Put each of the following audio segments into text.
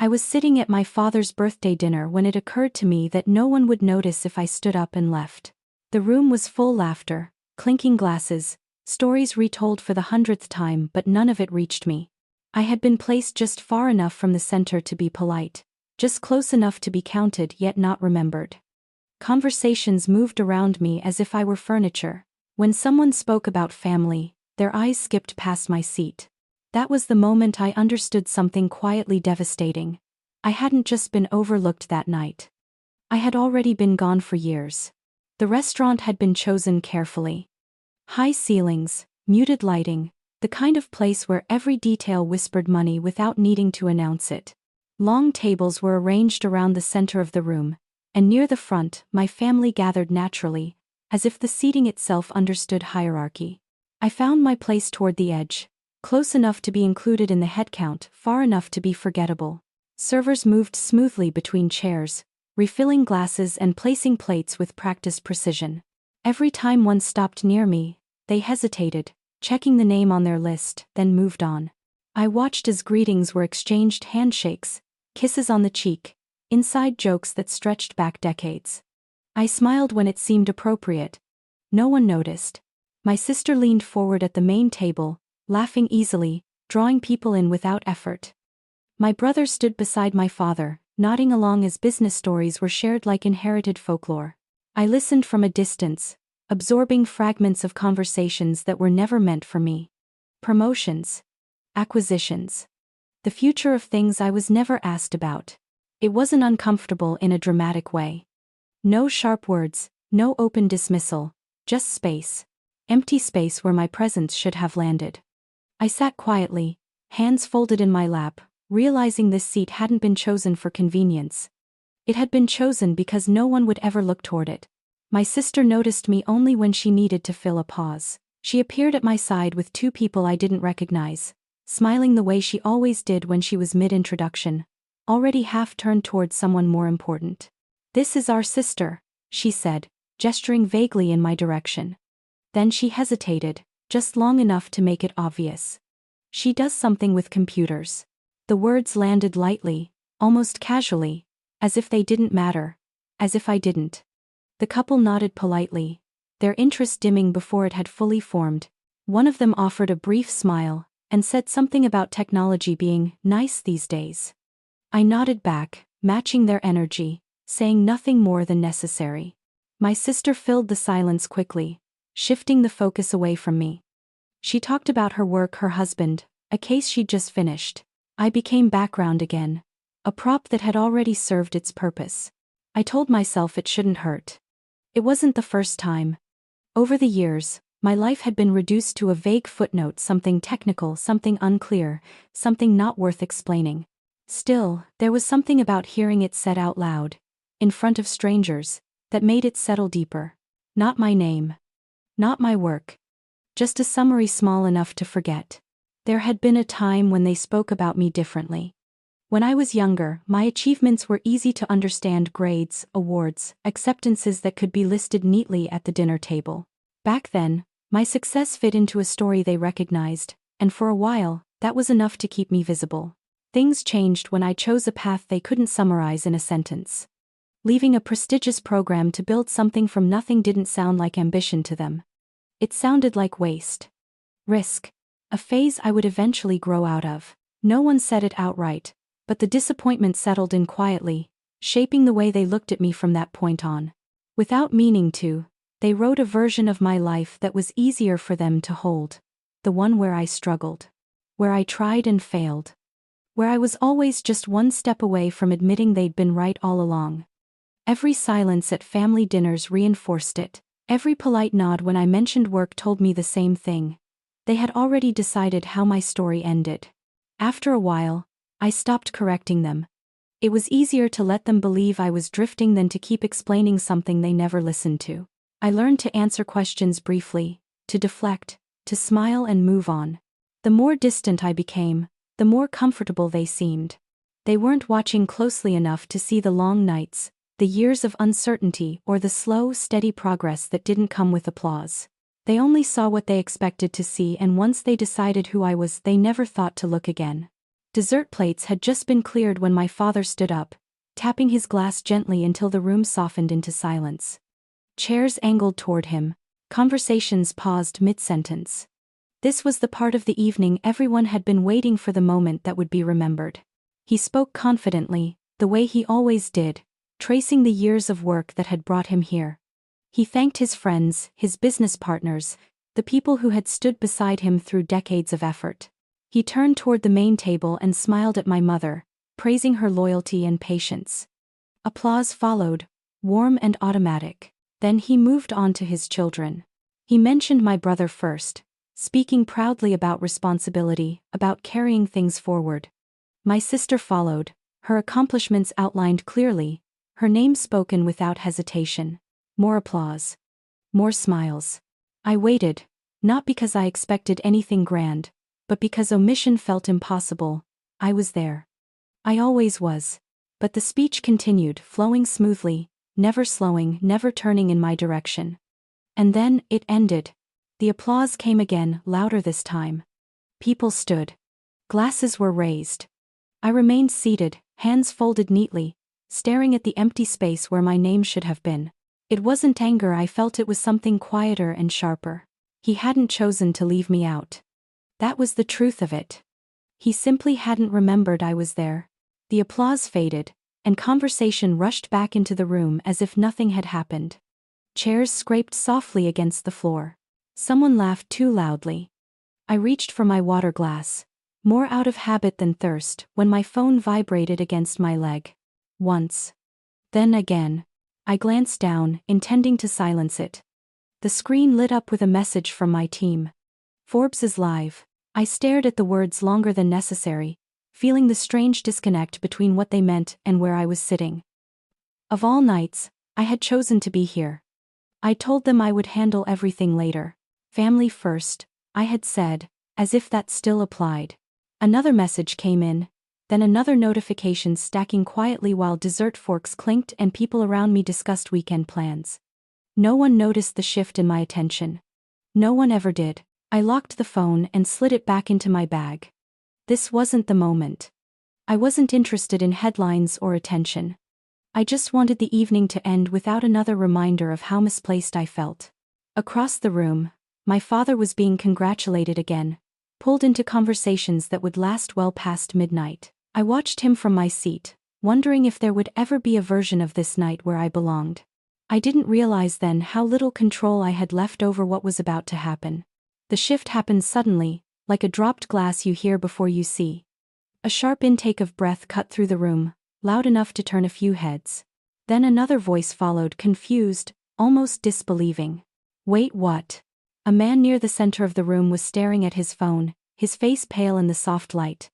I was sitting at my father's birthday dinner when it occurred to me that no one would notice if I stood up and left. The room was full laughter, clinking glasses, stories retold for the 100th time, but none of it reached me. I had been placed just far enough from the center to be polite, just close enough to be counted yet not remembered. Conversations moved around me as if I were furniture. When someone spoke about family, their eyes skipped past my seat. That was the moment I understood something quietly devastating. I hadn't just been overlooked that night. I had already been gone for years. The restaurant had been chosen carefully. High ceilings, muted lighting, the kind of place where every detail whispered money without needing to announce it. Long tables were arranged around the center of the room, and near the front, my family gathered naturally, as if the seating itself understood hierarchy. I found my place toward the edge, close enough to be included in the head count, far enough to be forgettable. Servers moved smoothly between chairs, refilling glasses and placing plates with practiced precision. Every time one stopped near me, they hesitated, checking the name on their list, then moved on. I watched as greetings were exchanged, handshakes, kisses on the cheek, inside jokes that stretched back decades. I smiled when it seemed appropriate. No one noticed. My sister leaned forward at the main table, laughing easily, drawing people in without effort. My brother stood beside my father, nodding along as business stories were shared like inherited folklore. I listened from a distance, absorbing fragments of conversations that were never meant for me. Promotions. Acquisitions. The future of things I was never asked about. It wasn't uncomfortable in a dramatic way. No sharp words, no open dismissal, just space. Empty space where my presence should have landed. I sat quietly, hands folded in my lap, realizing this seat hadn't been chosen for convenience. It had been chosen because no one would ever look toward it. My sister noticed me only when she needed to fill a pause. She appeared at my side with two people I didn't recognize, smiling the way she always did when she was mid-introduction, already half turned toward someone more important. "This is our sister," she said, gesturing vaguely in my direction. Then she hesitated, just long enough to make it obvious. "She does something with computers." The words landed lightly, almost casually, as if they didn't matter, as if I didn't. The couple nodded politely, their interest dimming before it had fully formed. One of them offered a brief smile, and said something about technology being nice these days. I nodded back, matching their energy, saying nothing more than necessary. My sister filled the silence quickly, shifting the focus away from me. She talked about her work, her husband, a case she'd just finished. I became background again, a prop that had already served its purpose. I told myself it shouldn't hurt. It wasn't the first time. Over the years, my life had been reduced to a vague footnote, something technical, something unclear, something not worth explaining. Still, there was something about hearing it said out loud, in front of strangers, that made it settle deeper. Not my name. Not my work. Just a summary small enough to forget. There had been a time when they spoke about me differently. When I was younger, my achievements were easy to understand: grades, awards, acceptances that could be listed neatly at the dinner table. Back then, my success fit into a story they recognized, and for a while, that was enough to keep me visible. Things changed when I chose a path they couldn't summarize in a sentence. Leaving a prestigious program to build something from nothing didn't sound like ambition to them. It sounded like waste. Risk. A phase I would eventually grow out of. No one said it outright, but the disappointment settled in quietly, shaping the way they looked at me from that point on. Without meaning to, they wrote a version of my life that was easier for them to hold. The one where I struggled. Where I tried and failed. Where I was always just one step away from admitting they'd been right all along. Every silence at family dinners reinforced it. Every polite nod when I mentioned work told me the same thing. They had already decided how my story ended. After a while, I stopped correcting them. It was easier to let them believe I was drifting than to keep explaining something they never listened to. I learned to answer questions briefly, to deflect, to smile and move on. The more distant I became, the more comfortable they seemed. They weren't watching closely enough to see the long nights, the years of uncertainty, or the slow, steady progress that didn't come with applause. They only saw what they expected to see, and once they decided who I was, they never thought to look again. Dessert plates had just been cleared when my father stood up, tapping his glass gently until the room softened into silence. Chairs angled toward him, conversations paused mid-sentence. This was the part of the evening everyone had been waiting for, the moment that would be remembered. He spoke confidently, the way he always did, tracing the years of work that had brought him here. He thanked his friends, his business partners, the people who had stood beside him through decades of effort. He turned toward the main table and smiled at my mother, praising her loyalty and patience. Applause followed, warm and automatic. Then he moved on to his children. He mentioned my brother first, speaking proudly about responsibility, about carrying things forward. My sister followed, her accomplishments outlined clearly, her name spoken without hesitation. More applause. More smiles. I waited, not because I expected anything grand, but because omission felt impossible. I was there. I always was. But the speech continued, flowing smoothly, never slowing, never turning in my direction. And then, it ended. The applause came again, louder this time. People stood. Glasses were raised. I remained seated, hands folded neatly, staring at the empty space where my name should have been. It wasn't anger, I felt it was something quieter and sharper. He hadn't chosen to leave me out. That was the truth of it. He simply hadn't remembered I was there. The applause faded, and conversation rushed back into the room as if nothing had happened. Chairs scraped softly against the floor. Someone laughed too loudly. I reached for my water glass, more out of habit than thirst, when my phone vibrated against my leg. Once. Then again. I glanced down, intending to silence it. The screen lit up with a message from my team. Forbes is live. I stared at the words longer than necessary, feeling the strange disconnect between what they meant and where I was sitting. Of all nights, I had chosen to be here. I told them I would handle everything later. Family first, I had said, as if that still applied. Another message came in, then another notification stacking quietly while dessert forks clinked and people around me discussed weekend plans. No one noticed the shift in my attention. No one ever did. I locked the phone and slid it back into my bag. This wasn't the moment. I wasn't interested in headlines or attention. I just wanted the evening to end without another reminder of how misplaced I felt. Across the room, my father was being congratulated again, pulled into conversations that would last well past midnight. I watched him from my seat, wondering if there would ever be a version of this night where I belonged. I didn't realize then how little control I had left over what was about to happen. The shift happened suddenly, like a dropped glass you hear before you see. A sharp intake of breath cut through the room, loud enough to turn a few heads. Then another voice followed, confused, almost disbelieving. Wait, what? A man near the center of the room was staring at his phone, his face pale in the soft light.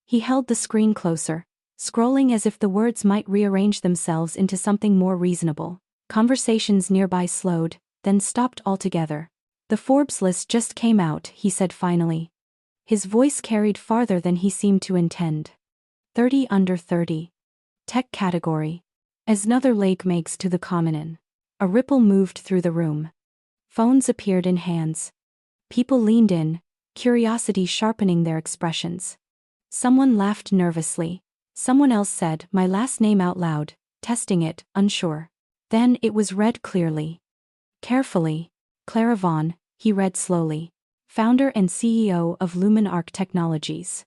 He held the screen closer, scrolling as if the words might rearrange themselves into something more reasonable. Conversations nearby slowed, then stopped altogether. The Forbes list just came out, he said finally. His voice carried farther than he seemed to intend. 30 under 30. Tech category. As another leg makes to the common. A ripple moved through the room. Phones appeared in hands. People leaned in, curiosity sharpening their expressions. Someone laughed nervously. Someone else said my last name out loud, testing it, unsure. Then it was read clearly. Carefully. Clara Vaughn, he read slowly. Founder and CEO of Luminarc Technologies.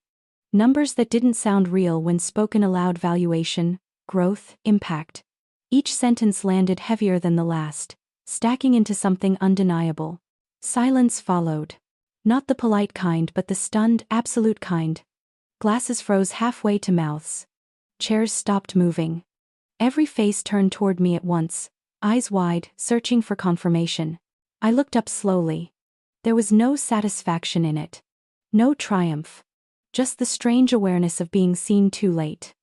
Numbers that didn't sound real when spoken aloud: valuation, growth, impact. Each sentence landed heavier than the last, stacking into something undeniable. Silence followed. Not the polite kind but the stunned, absolute kind. Glasses froze halfway to mouths. Chairs stopped moving. Every face turned toward me at once, eyes wide, searching for confirmation. I looked up slowly. There was no satisfaction in it. No triumph. Just the strange awareness of being seen too late.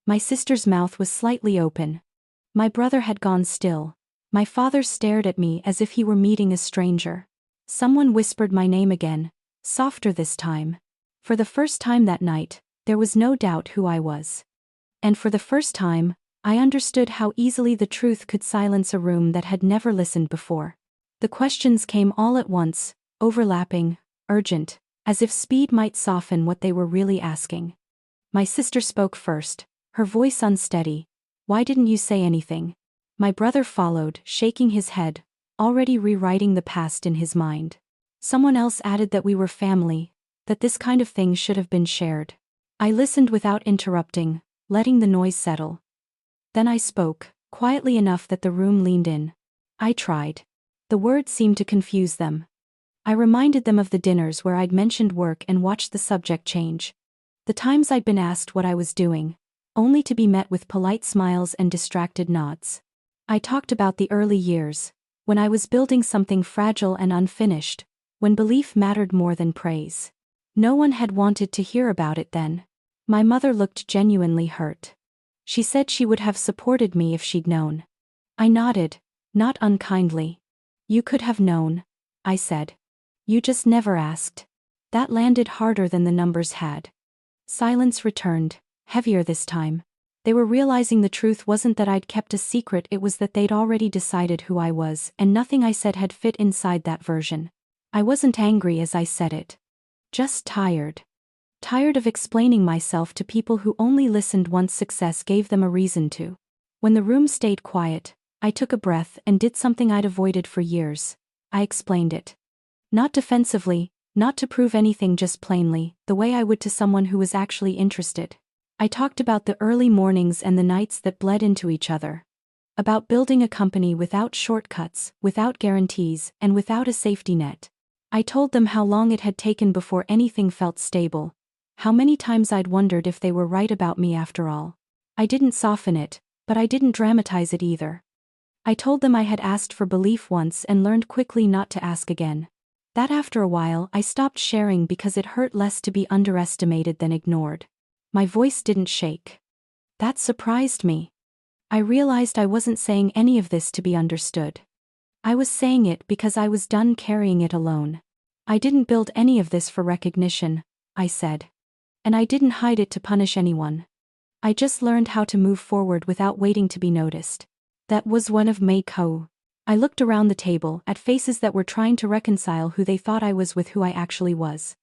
My sister's mouth was slightly open. My brother had gone still. My father stared at me as if he were meeting a stranger. Someone whispered my name again, softer this time. For the first time that night, there was no doubt who I was. And for the first time, I understood how easily the truth could silence a room that had never listened before. The questions came all at once, overlapping, urgent, as if speed might soften what they were really asking. My sister spoke first, her voice unsteady. Why didn't you say anything? My brother followed, shaking his head, already rewriting the past in his mind. Someone else added that we were family, that this kind of thing should have been shared. I listened without interrupting, letting the noise settle. Then I spoke, quietly enough that the room leaned in. I tried. The words seemed to confuse them. I reminded them of the dinners where I'd mentioned work and watched the subject change. The times I'd been asked what I was doing, only to be met with polite smiles and distracted nods. I talked about the early years, when I was building something fragile and unfinished, when belief mattered more than praise. No one had wanted to hear about it then. My mother looked genuinely hurt. She said she would have supported me if she'd known. I nodded, not unkindly. You could have known, I said. You just never asked. That landed harder than the numbers had. Silence returned, heavier this time. They were realizing the truth wasn't that I'd kept a secret, it was that they'd already decided who I was, and nothing I said had fit inside that version. I wasn't angry as I said it. Just tired. Tired of explaining myself to people who only listened once success gave them a reason to. When the room stayed quiet, I took a breath and did something I'd avoided for years. I explained it. Not defensively, not to prove anything, just plainly, the way I would to someone who was actually interested. I talked about the early mornings and the nights that bled into each other. About building a company without shortcuts, without guarantees, and without a safety net. I told them how long it had taken before anything felt stable. How many times I'd wondered if they were right about me after all. I didn't soften it, but I didn't dramatize it either. I told them I had asked for belief once and learned quickly not to ask again. That after a while I stopped sharing because it hurt less to be underestimated than ignored. My voice didn't shake. That surprised me. I realized I wasn't saying any of this to be understood. I was saying it because I was done carrying it alone. I didn't build any of this for recognition, I said. And I didn't hide it to punish anyone. I just learned how to move forward without waiting to be noticed. That was one of my co. I looked around the table at faces that were trying to reconcile who they thought I was with who I actually was.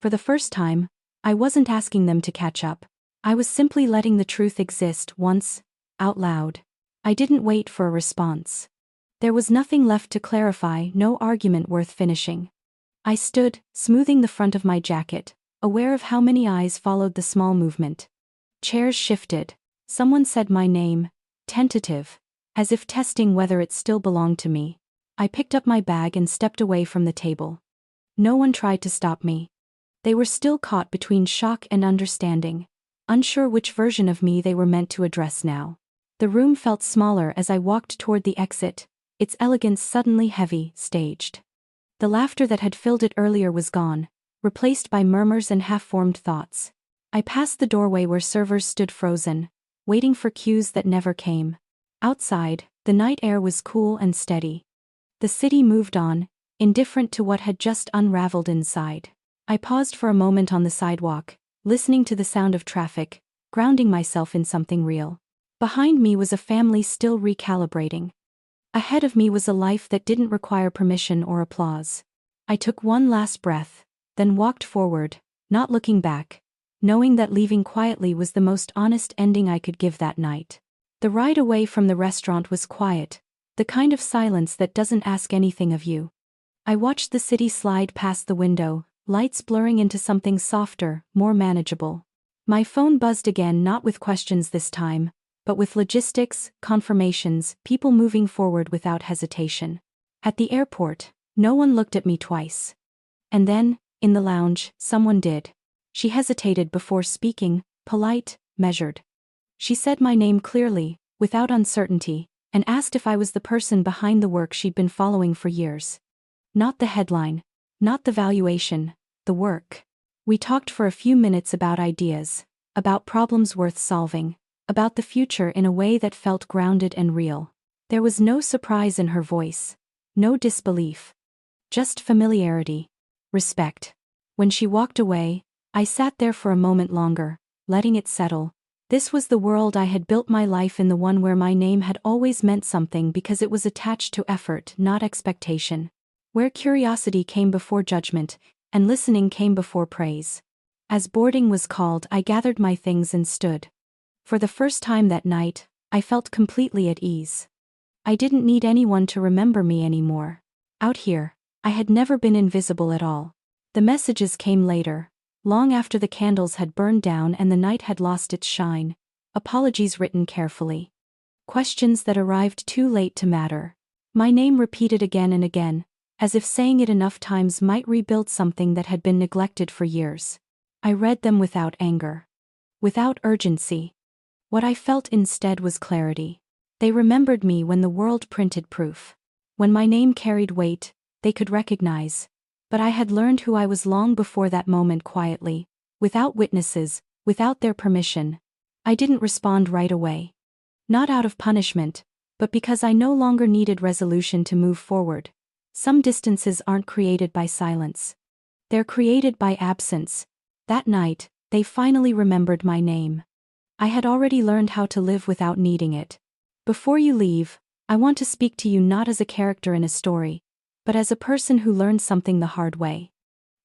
For the first time, I wasn't asking them to catch up. I was simply letting the truth exist once, out loud. I didn't wait for a response. There was nothing left to clarify, no argument worth finishing. I stood, smoothing the front of my jacket, aware of how many eyes followed the small movement. Chairs shifted. Someone said my name, tentative, as if testing whether it still belonged to me. I picked up my bag and stepped away from the table. No one tried to stop me. They were still caught between shock and understanding, unsure which version of me they were meant to address now. The room felt smaller as I walked toward the exit, its elegance suddenly heavy, staged. The laughter that had filled it earlier was gone, replaced by murmurs and half-formed thoughts. I passed the doorway where servers stood frozen, waiting for cues that never came. Outside, the night air was cool and steady. The city moved on, indifferent to what had just unraveled inside. I paused for a moment on the sidewalk, listening to the sound of traffic, grounding myself in something real. Behind me was a family still recalibrating. Ahead of me was a life that didn't require permission or applause. I took one last breath, then walked forward, not looking back, knowing that leaving quietly was the most honest ending I could give that night. The ride away from the restaurant was quiet, the kind of silence that doesn't ask anything of you. I watched the city slide past the window, lights blurring into something softer, more manageable. My phone buzzed again, not with questions this time, but with logistics, confirmations, people moving forward without hesitation. At the airport, no one looked at me twice. And then, in the lounge, someone did. She hesitated before speaking, polite, measured. She said my name clearly, without uncertainty, and asked if I was the person behind the work she'd been following for years. Not the headline, not the valuation, the work. We talked for a few minutes about ideas, about problems worth solving, about the future in a way that felt grounded and real. There was no surprise in her voice, no disbelief. Just familiarity, respect. When she walked away, I sat there for a moment longer, letting it settle. This was the world I had built my life in, the one where my name had always meant something because it was attached to effort, not expectation. Where curiosity came before judgment, and listening came before praise. As boarding was called, I gathered my things and stood. For the first time that night, I felt completely at ease. I didn't need anyone to remember me anymore. Out here, I had never been invisible at all. The messages came later, long after the candles had burned down and the night had lost its shine. Apologies written carefully. Questions that arrived too late to matter. My name repeated again and again, as if saying it enough times might rebuild something that had been neglected for years. I read them without anger. Without urgency. What I felt instead was clarity. They remembered me when the world printed proof. When my name carried weight, they could recognize. But I had learned who I was long before that moment quietly, without witnesses, without their permission. I didn't respond right away. Not out of punishment, but because I no longer needed resolution to move forward. Some distances aren't created by silence. They're created by absence. That night, they finally remembered my name. I had already learned how to live without needing it. Before you leave, I want to speak to you not as a character in a story, but as a person who learned something the hard way.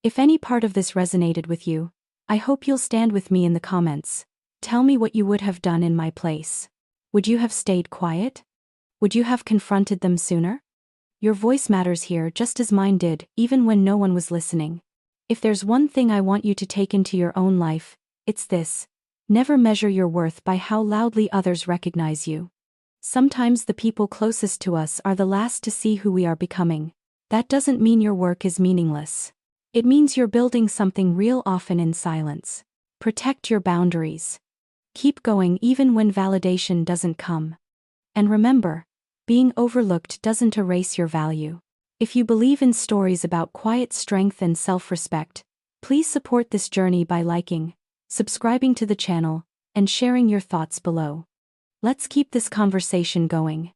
If any part of this resonated with you, I hope you'll stand with me in the comments. Tell me what you would have done in my place. Would you have stayed quiet? Would you have confronted them sooner? Your voice matters here just as mine did, even when no one was listening. If there's one thing I want you to take into your own life, it's this. Never measure your worth by how loudly others recognize you. Sometimes the people closest to us are the last to see who we are becoming. That doesn't mean your work is meaningless. It means you're building something real, often in silence. Protect your boundaries. Keep going even when validation doesn't come. And remember, being overlooked doesn't erase your value. If you believe in stories about quiet strength and self-respect, please support this journey by liking, subscribing to the channel, and sharing your thoughts below. Let's keep this conversation going.